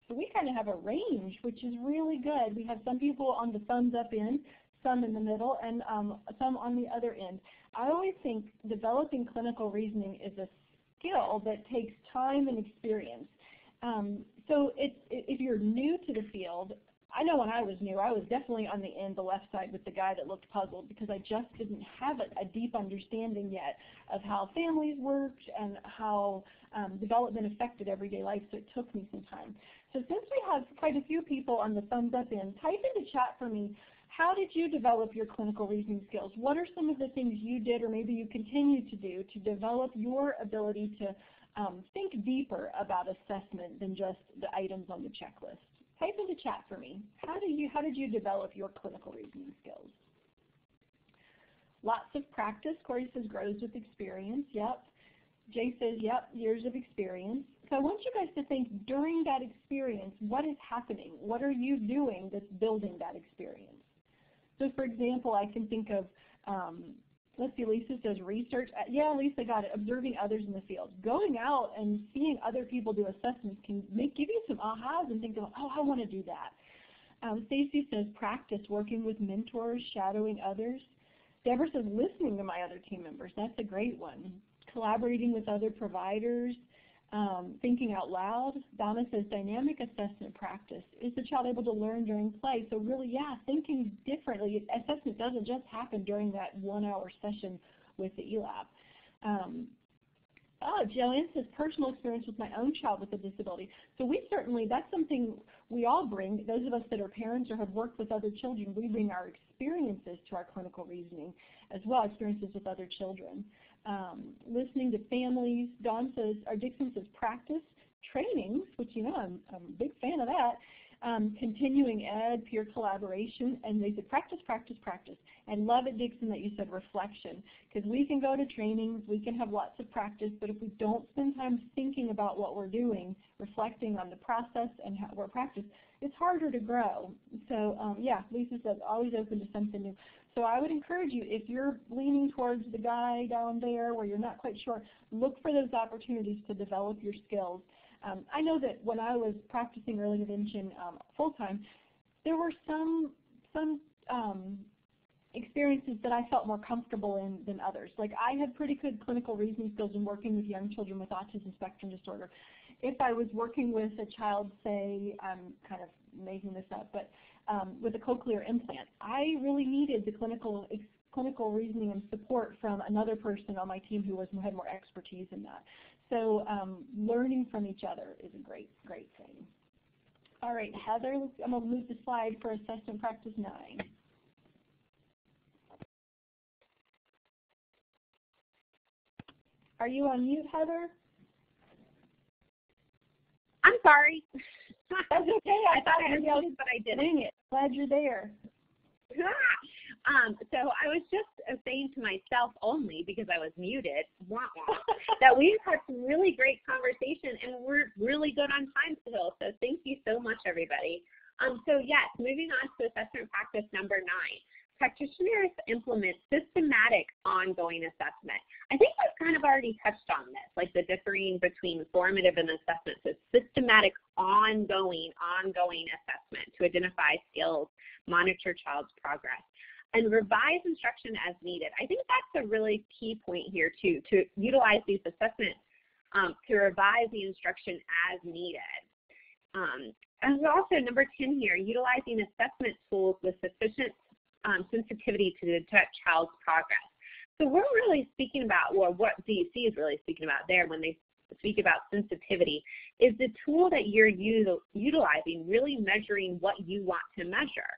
So we kind of have a range, which is really good. We have some people on the thumbs up end, some in the middle, and some on the other end. I always think developing clinical reasoning is a skill that takes time and experience. So if you're new to the field, I know when I was new, I was definitely on the end, the left side, with the guy that looked puzzled because I just didn't have a deep understanding yet of how families worked and how development affected everyday life, so it took me some time. So since we have quite a few people on the thumbs up end, type into chat for me, how did you develop your clinical reasoning skills? What are some of the things you did or maybe you continue to do to develop your ability to think deeper about assessment than just the items on the checklist? Type into chat for me. How did you develop your clinical reasoning skills? Lots of practice. Corey says grows with experience. Yep. Jay says, yep, years of experience. So I want you guys to think during that experience, what is happening? What are you doing that's building that experience? So for example, I can think of, let's see, Lisa says research. Yeah, Lisa got it. Observing others in the field. Going out and seeing other people do assessments can give you some ahas and think, oh, I want to do that. Stacy says practice, working with mentors, shadowing others. Deborah says listening to my other team members. That's a great one. Collaborating with other providers. Thinking out loud. Donna says dynamic assessment practice. Is the child able to learn during play? So really, yeah, thinking differently. Assessment doesn't just happen during that 1-hour session with the ELAP. Joanne says personal experience with my own child with a disability. So that's something we all bring. Those of us that are parents or have worked with other children, we bring our experiences to our clinical reasoning as well, experiences with other children. Listening to families. Dixon says practice, trainings, which I'm a big fan of that. continuing ed, peer collaboration, and they said practice, practice, practice. And love it, Dixon, that you said reflection, because we can go to trainings, we can have lots of practice, but if we don't spend time thinking about what we're doing, reflecting on the process and how we're practicing, it's harder to grow. So yeah, Lisa says always open to something new. So I would encourage you, if you're leaning towards the guy down there where you're not quite sure, look for those opportunities to develop your skills. I know that when I was practicing early intervention full-time, there were some experiences that I felt more comfortable in than others. Like I had pretty good clinical reasoning skills in working with young children with autism spectrum disorder. If I was working with a child, say, I'm kind of making this up, but with a cochlear implant, I really needed the clinical reasoning and support from another person on my team who had more expertise in that. So learning from each other is a great, great thing. All right, Heather, I'm going to move the slide for assessment practice 9. Are you on mute, Heather?
I'm sorry.
That's okay.
I thought I unmuted, but I didn't.
Dang it. Glad you're there.
So I was just saying to myself only, because I was muted, that we've had some really great conversation and we're really good on time still. So thank you so much, everybody. So yes, moving on to assessment practice number 9. Practitioners implement systematic ongoing assessment. I think we've kind of already touched on this, like the differing between formative and assessment. So systematic ongoing assessment to identify skills, monitor child's progress, and revise instruction as needed. I think that's a really key point here too, to utilize these assessments to revise the instruction as needed. And also number 10 here, utilizing assessment tools with sufficient sensitivity to detect child's progress. So we're really speaking about, or what DEC is really speaking about there when they speak about sensitivity, is the tool that you're utilizing really measuring what you want to measure.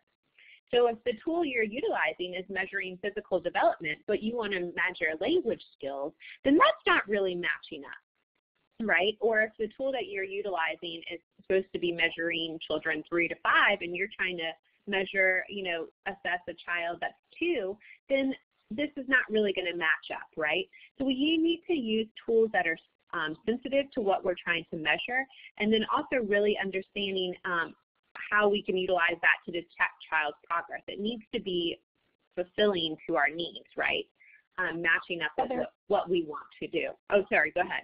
So if the tool you're utilizing is measuring physical development, but you want to measure language skills, then that's not really matching up, right? Or if the tool that you're utilizing is supposed to be measuring children 3 to 5 and you're trying to measure, assess a child that's 2, then this is not really going to match up, right? So we need to use tools that are sensitive to what we're trying to measure, and then also really understanding how we can utilize that to detect child's progress. It needs to be fulfilling to our needs, right? Matching up with what we want to do. Oh, sorry, go ahead.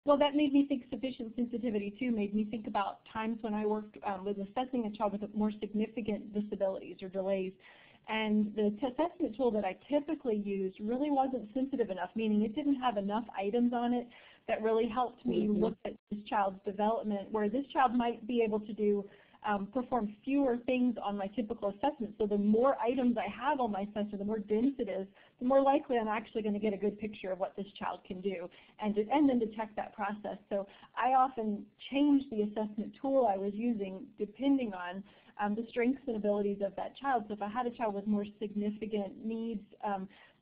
Well, that made me think sufficient sensitivity, too, made me think about times when I worked with assessing a child with more significant disabilities or delays. And the assessment tool that I typically used really wasn't sensitive enough, meaning it didn't have enough items on it that really helped me look at this child's development, where this child might be able to do perform fewer things on my typical assessment. So the more items I have on my assessment, the more dense it is, the more likely I'm actually going to get a good picture of what this child can do and then detect that process. So I often change the assessment tool I was using depending on the strengths and abilities of that child. So if I had a child with more significant needs,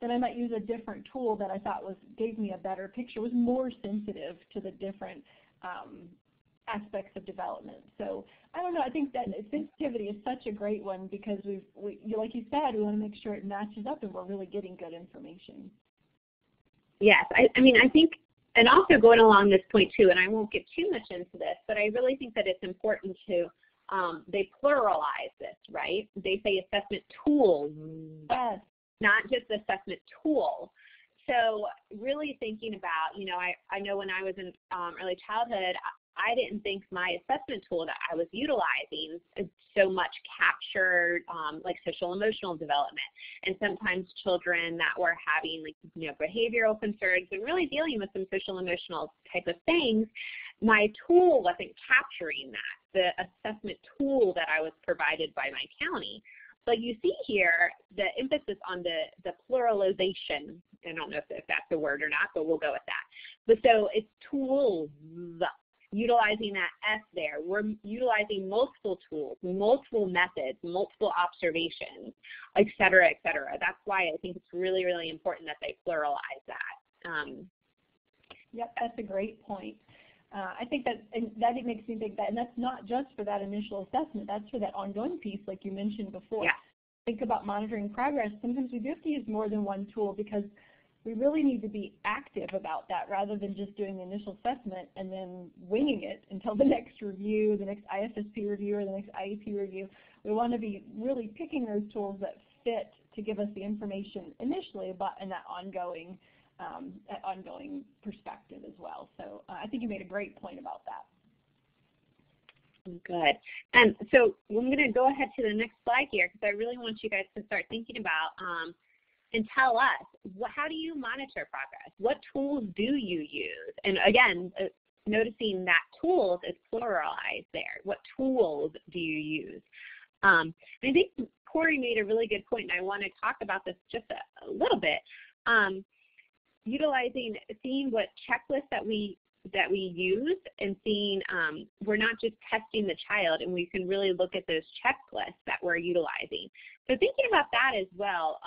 then I might use a different tool that I thought gave me a better picture, was more sensitive to the different aspects of development. So I don't know, I think that sensitivity is such a great one because like you said, we want to make sure it matches up and we're really getting good information.
Yes, I mean, I think, and also going along this point too, and I won't get too much into this, but I really think that it's important to, they pluralize this, right? They say assessment tools,
yes,
not just assessment tool. So really thinking about, I know when I was in early childhood, I didn't think my assessment tool that I was utilizing so much captured like social emotional development, and sometimes children that were having behavioral concerns and really dealing with some social emotional type of things, my tool wasn't capturing that, the assessment tool that I was provided by my county. But you see here the emphasis on the pluralization. I don't know if that's a word or not, but we'll go with that. But so it's tools. Utilizing that S there, we're utilizing multiple tools, multiple methods, multiple observations, et cetera, et cetera. That's why I think it's really, really important that they pluralize that.
Yep, that's a great point. I think that, and that makes me think that, and that's not just for that initial assessment, that's for that ongoing piece like you mentioned before.
Yeah.
Think about monitoring progress. Sometimes we do have to use more than one tool because we really need to be active about that rather than just doing the initial assessment and then winging it until the next review, the next IFSP review, or the next IEP review. We want to be really picking those tools that fit to give us the information initially about in that ongoing perspective as well. So I think you made a great point about that.
Good. And so I'm going to go ahead to the next slide here because I really want you guys to start thinking about and tell us, how do you monitor progress? What tools do you use? And again, noticing that tools is pluralized there. What tools do you use? I think Corey made a really good point, and I want to talk about this just a little bit. Seeing what checklists that we use and seeing we're not just testing the child, and we can really look at those checklists that we're utilizing. So thinking about that as well,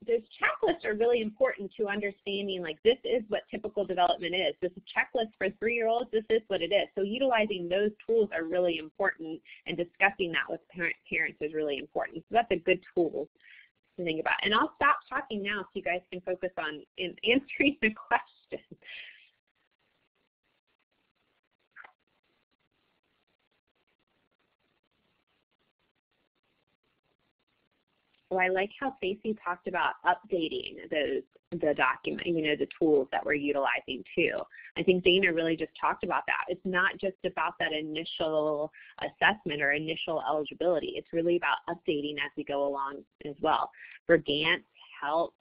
those checklists are really important to understanding, like, this is what typical development is. This is a checklist for 3-year-olds. This is what it is. So utilizing those tools are really important, and discussing that with parents is really important. So that's a good tool to think about. And I'll stop talking now so you guys can focus on answering the question. Well, I like how Stacey talked about updating the document, the tools that we're utilizing too. I think Dana really just talked about that. It's not just about that initial assessment or initial eligibility. It's really about updating as we go along as well. For GANTs, HELP,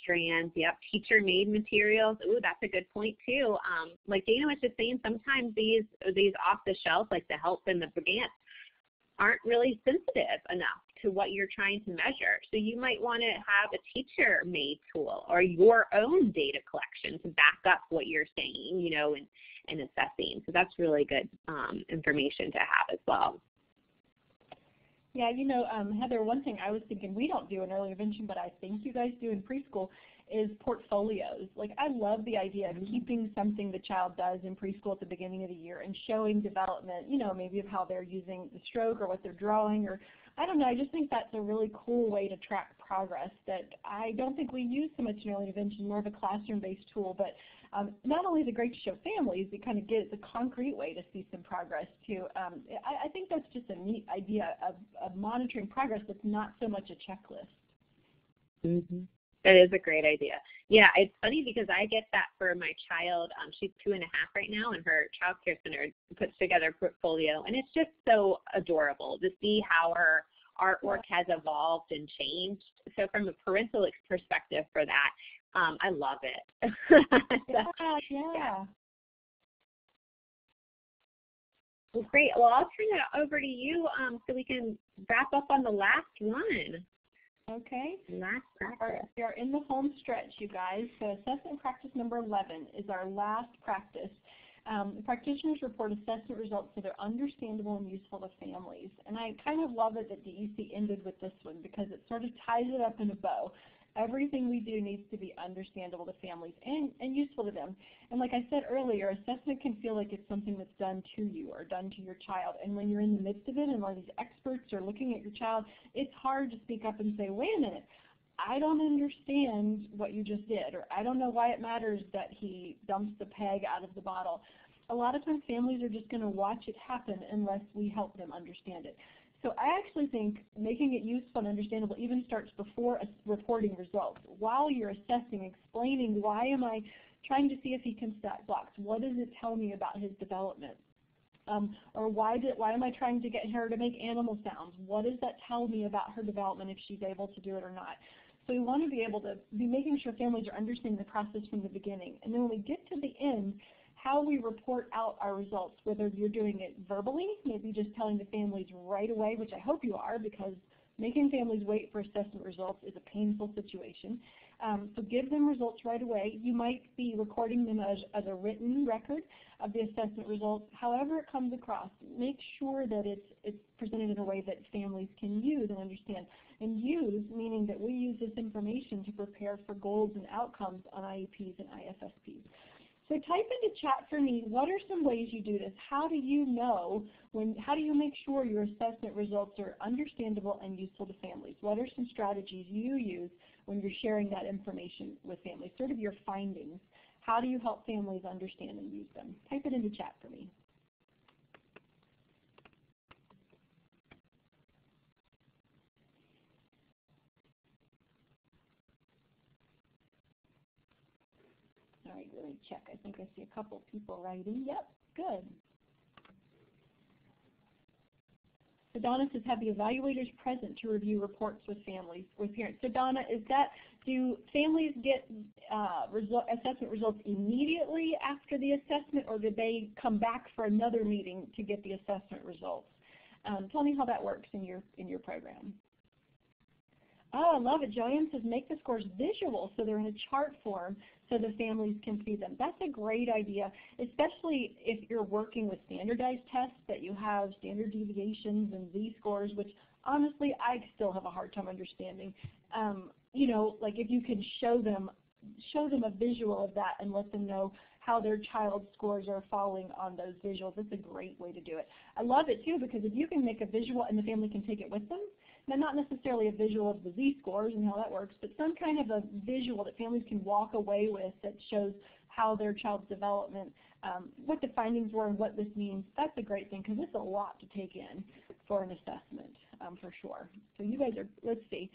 strands, yep, teacher-made materials. Ooh, that's a good point too. Like Dana was just saying, sometimes these off the shelf, like the HELP and the GANTs, aren't really sensitive enough to what you're trying to measure. So you might want to have a teacher-made tool or your own data collection to back up what you're saying, and assessing. So that's really good information to have as well.
Yeah, Heather, one thing I was thinking we don't do in early intervention, but I think you guys do in preschool, is portfolios. Like, I love the idea of keeping something the child does in preschool at the beginning of the year and showing development, maybe of how they're using the stroke or what they're drawing, or I don't know, I just think that's a really cool way to track progress that I don't think we use so much in early intervention, more of a classroom-based tool, but not only is it great to show families, you kind of get the concrete way to see some progress too. I think that's just a neat idea of monitoring progress that's not so much a checklist.
Mm-hmm. That is a great idea. Yeah, it's funny because I get that for my child. She's 2.5 right now, and her child care center puts together a portfolio, and it's just so adorable to see how her artwork has evolved and changed. So from a parental perspective for that, I love it.
Yeah.
Well, great. Well, I'll turn it over to you so we can wrap up on the last one.
Okay.
Last practice.
We are in the home stretch, you guys. So assessment practice number 11 is our last practice. Practitioners report assessment results that are understandable and useful to families. And I kind of love it that DEC ended with this one because it sort of ties it up in a bow. Everything we do needs to be understandable to families and useful to them. And like I said earlier, assessment can feel like it's something that's done to you or done to your child. And when you're in the midst of it and one of these experts are looking at your child, it's hard to speak up and say, wait a minute, I don't understand what you just did, or I don't know why it matters that he dumps the peg out of the bottle. A lot of times families are just going to watch it happen unless we help them understand it. So I actually think making it useful and understandable even starts before reporting results. While you're assessing, explaining why am I trying to see if he can stack blocks, what does it tell me about his development? Or why am I trying to get her to make animal sounds? What does that tell me about her development if she's able to do it or not? So we want to be able to be making sure families are understanding the process from the beginning. And then when we get to the end, how we report out our results, whether you're doing it verbally, maybe just telling the families right away, which I hope you are, because making families wait for assessment results is a painful situation. So give them results right away. You might be recording them as a written record of the assessment results. However it comes across, make sure that it's presented in a way that families can use and understand. And use, meaning that we use this information to prepare for goals and outcomes on IEPs and IFSPs. So type into chat for me, what are some ways you do this? How do you know, how do you make sure your assessment results are understandable and useful to families? What are some strategies you use when you're sharing that information with families, sort of your findings? How do you help families understand and use them? Type it into chat for me. All right, let me check. I think I see a couple people writing. Yep, good. So Donna says, have the evaluators present to review reports with families, with parents. So Donna, do families get assessment results immediately after the assessment, or do they come back for another meeting to get the assessment results? Tell me how that works in your program. Oh, I love it. Joanne says, make the scores visual so they're in a chart form so the families can see them. That's a great idea, especially if you're working with standardized tests that you have standard deviations and Z-scores, which honestly I still have a hard time understanding. You know, like if you can show them a visual of that and let them know how their child's scores are falling on those visuals. That's a great way to do it. I love it too, because if you can make a visual and the family can take it with them, now not necessarily a visual of the Z-scores and how that works, but some kind of a visual that families can walk away with that shows how their child's development, what the findings were and what this means. That's a great thing, because it's a lot to take in for an assessment, for sure. So you guys are, let's see.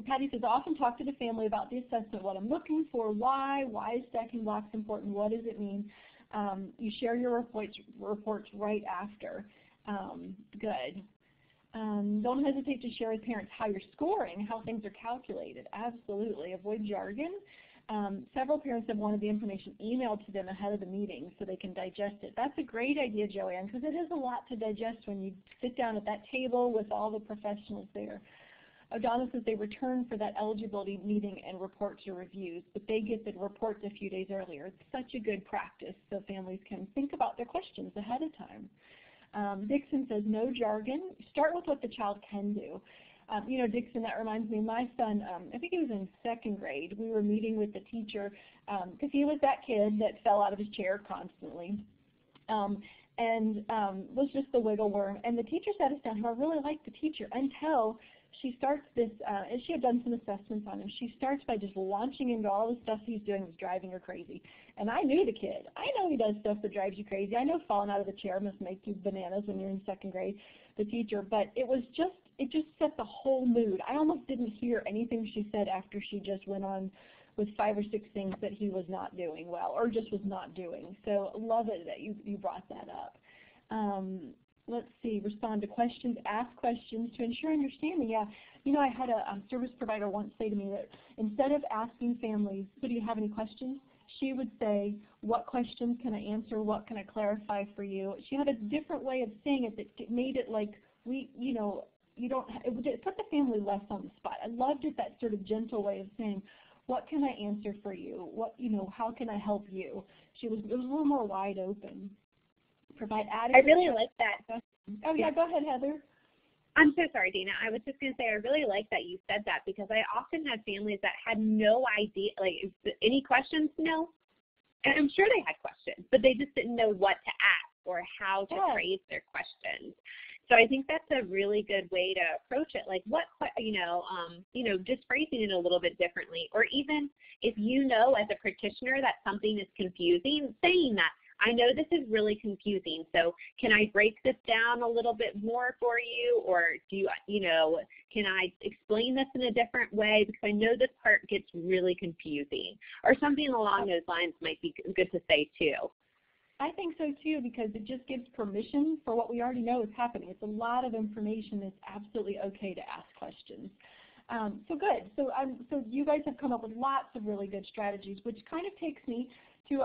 Patty says, often talk to the family about the assessment, what I'm looking for, why is stacking blocks important, what does it mean? You share your reports right after. Good. Don't hesitate to share with parents how you're scoring, how things are calculated. Absolutely. Avoid jargon. Several parents have wanted the information emailed to them ahead of the meeting so they can digest it. That's a great idea, Joanne, because it is a lot to digest when you sit down at that table with all the professionals there. Donna says they return for that eligibility meeting and reports or reviews, but they get the reports a few days earlier. It's such a good practice so families can think about their questions ahead of time. Dixon says no jargon. Start with what the child can do. You know, Dixon, that reminds me, my son, I think he was in 2nd grade. We were meeting with the teacher because he was that kid that fell out of his chair constantly and was just the wiggle worm. And the teacher sat us down, who I really liked the teacher, until she starts this, and she had done some assessments on him. She starts by just launching into all the stuff he's doing that's driving her crazy. And I knew the kid. I know he does stuff that drives you crazy. I know falling out of the chair must make you bananas when you're in 2nd grade, the teacher. But it just set the whole mood. I almost didn't hear anything she said after she just went on with 5 or 6 things that he was not doing well, or just was not doing. So love it that you brought that up. Let's see, respond to questions, ask questions to ensure understanding. Yeah, you know, I had a service provider once say to me that instead of asking families, so do you have any questions? She would say, what questions can I answer? What can I clarify for you? She had a different way of saying it that made it like, it put the family less on the spot. I loved it, that sort of gentle way of saying, what can I answer for you? How can I help you? It was a little more wide open. Provide adequate.
I really like that.
Oh yeah, go ahead, Heather.
I'm so sorry, Dana. I was just going to say I really like that you said that, because I often had families that had no idea, like, any questions? No. And I'm sure they had questions, but they just didn't know what to ask or how to phrase their questions. So I think that's a really good way to approach it. Like, just phrasing it a little bit differently, or even if you know as a practitioner that something is confusing, saying that. I know this is really confusing, so can I break this down a little bit more for you, or can I explain this in a different way, because I know this part gets really confusing, or something along those lines might be good to say too.
I think so too, because it just gives permission for what we already know is happening. It's a lot of information. It's absolutely okay to ask questions. So good. So you guys have come up with lots of really good strategies, which kind of takes me to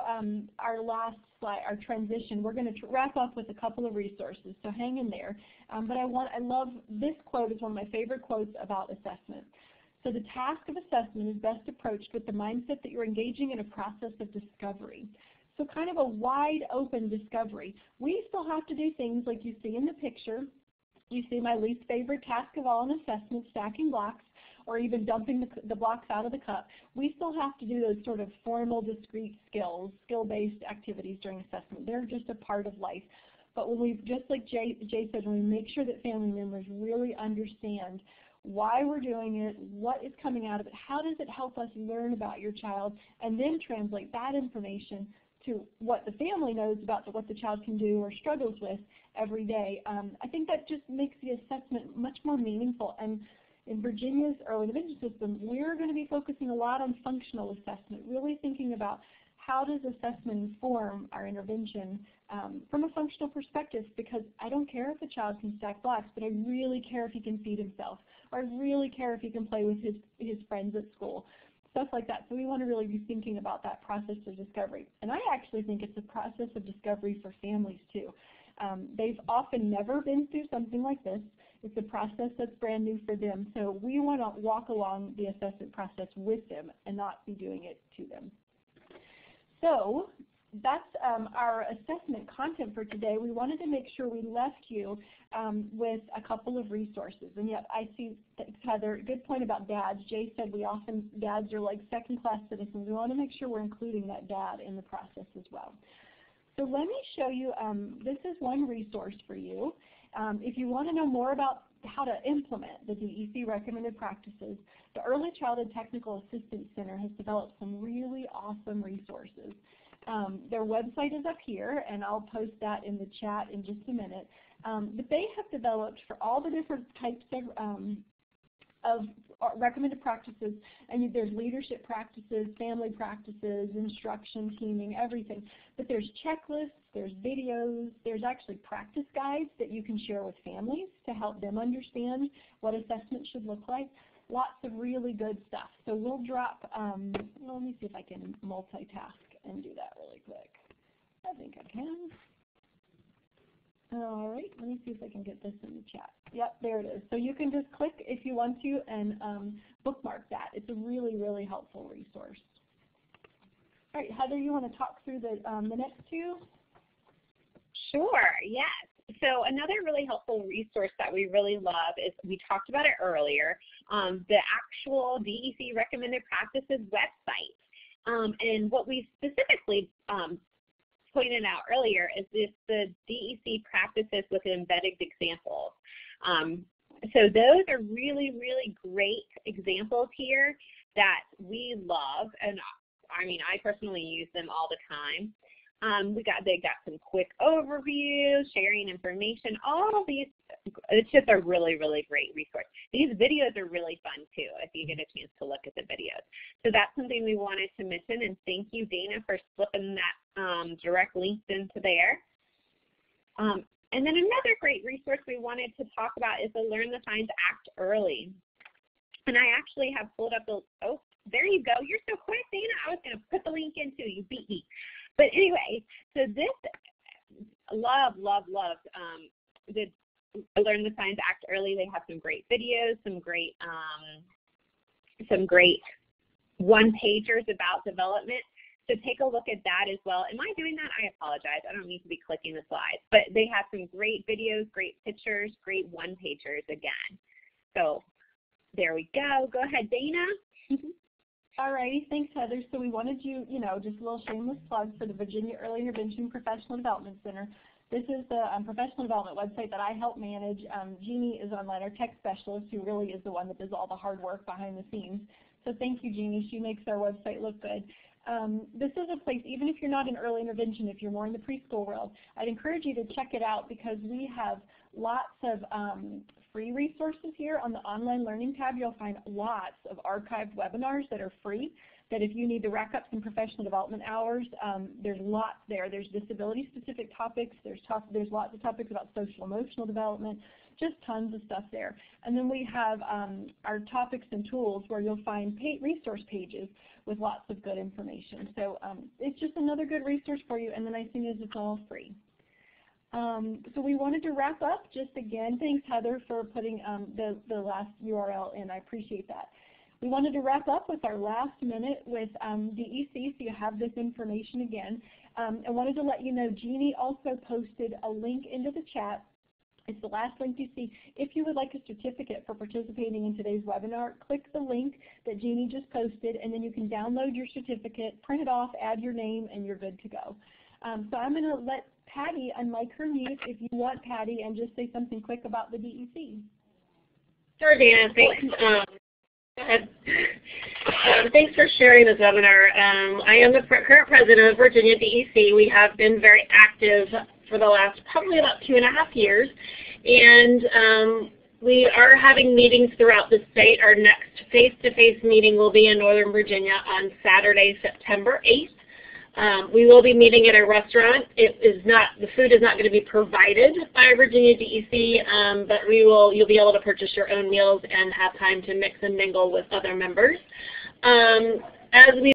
our last slide, our transition. We're going to wrap up with a couple of resources, so hang in there. But I love this quote. Is one of my favorite quotes about assessment. So the task of assessment is best approached with the mindset that you're engaging in a process of discovery. So kind of a wide open discovery. We still have to do things like you see in the picture. You see my least favorite task of all in assessment, stacking blocks. or even dumping the blocks out of the cup, we still have to do those sort of formal, discrete skills, skill-based activities during assessment. They're just a part of life. But when we, just like Jay said, when we make sure that family members really understand why we're doing it, what is coming out of it, how does it help us learn about your child, and then translate that information to what the family knows about what the child can do or struggles with every day. I think that just makes the assessment much more meaningful. And in Virginia's early intervention system, we're going to be focusing a lot on functional assessment, really thinking about how does assessment inform our intervention from a functional perspective, because I don't care if the child can stack blocks, but I really care if he can feed himself, or I really care if he can play with his friends at school, stuff like that. So we want to really be thinking about that process of discovery. And I actually think it's a process of discovery for families too. They've often never been through something like this. It's a process that's brand new for them. So we want to walk along the assessment process with them and not be doing it to them. So that's our assessment content for today. We wanted to make sure we left you with a couple of resources. And yet I see, Heather, good point about dads. Jay said dads are like second-class citizens. We want to make sure we're including that dad in the process as well. So let me show you, this is one resource for you. If you want to know more about how to implement the DEC Recommended Practices, the Early Childhood Technical Assistance Center has developed some really awesome resources. Their website is up here, and I'll post that in the chat in just a minute. But they have developed for all the different types of recommended practices, and there's leadership practices, family practices, instruction, teaming, everything. But there's checklists, there's videos, there's actually practice guides that you can share with families to help them understand what assessment should look like. Lots of really good stuff. So we'll drop, let me see if I can multitask and do that really quick. I think I can. All right, let me see if I can get this in the chat. Yep, there it is. So you can just click if you want to and bookmark that. It's a really, really helpful resource. All right, Heather, you want to talk through the next two?
Sure, yes. So another really helpful resource that we really love is, we talked about it earlier, the actual DEC Recommended Practices website. And what we specifically pointed out earlier is the DEC practices with embedded examples. So those are really, really great examples here that we love, and I mean, I personally use them all the time. They got some quick overviews, sharing information, all of these. It's just a really, really great resource. These videos are really fun too, if you get a chance to look at the videos. So that's something we wanted to mention, and thank you, Dana, for slipping that direct link into there. And then another great resource we wanted to talk about is the Learn the Signs, Act Early. And I actually have pulled up the, oh, there you go. You're so quick, Dana. I was going to put the link in too. You beat me. But anyway, so this, love the Learn the Signs, Act Early. They have some great videos, some great one-pagers about development. So take a look at that as well. Am I doing that? I apologize. I don't need to be clicking the slides. But they have some great videos, great pictures, great one-pagers again. So there we go. Go ahead, Dana.
All righty, thanks, Heather. So we wanted you, just a little shameless plug for the Virginia Early Intervention Professional Development Center. This is the professional development website that I help manage. Jeannie is online, our tech specialist, who really is the one that does all the hard work behind the scenes. So thank you, Jeannie. She makes our website look good. This is a place, even if you're not in early intervention, if you're more in the preschool world, I'd encourage you to check it out, because we have lots of free resources here. On the online learning tab, you'll find lots of archived webinars that are free, that if you need to rack up some professional development hours, there's lots there. There's disability-specific topics. There's lots of topics about social-emotional development, just tons of stuff there. And then we have our topics and tools, where you'll find resource pages with lots of good information. So it's just another good resource for you, and the nice thing is it's all free. So we wanted to wrap up. Just again, thanks, Heather, for putting the last URL in. I appreciate that. We wanted to wrap up with our last minute with DEC, so you have this information again. I wanted to let you know Jeannie also posted a link into the chat It's the last link you see. If you would like a certificate for participating in today's webinar, click the link that Jeannie just posted, and then you can download your certificate, print it off, add your name, and you're good to go. So I'm going to let Patty unmic her mute if you want, Patty, and just say something quick about the DEC.
Sure, Dana. Thanks. Go ahead. Thanks for sharing this webinar. I am the current president of Virginia DEC. We have been very active for the last probably about 2.5 years, and we are having meetings throughout the state. Our next face-to-face meeting will be in Northern Virginia on Saturday, September 8th. We will be meeting at a restaurant. The food is not going to be provided by Virginia DEC, but you'll be able to purchase your own meals and have time to mix and mingle with other members. As we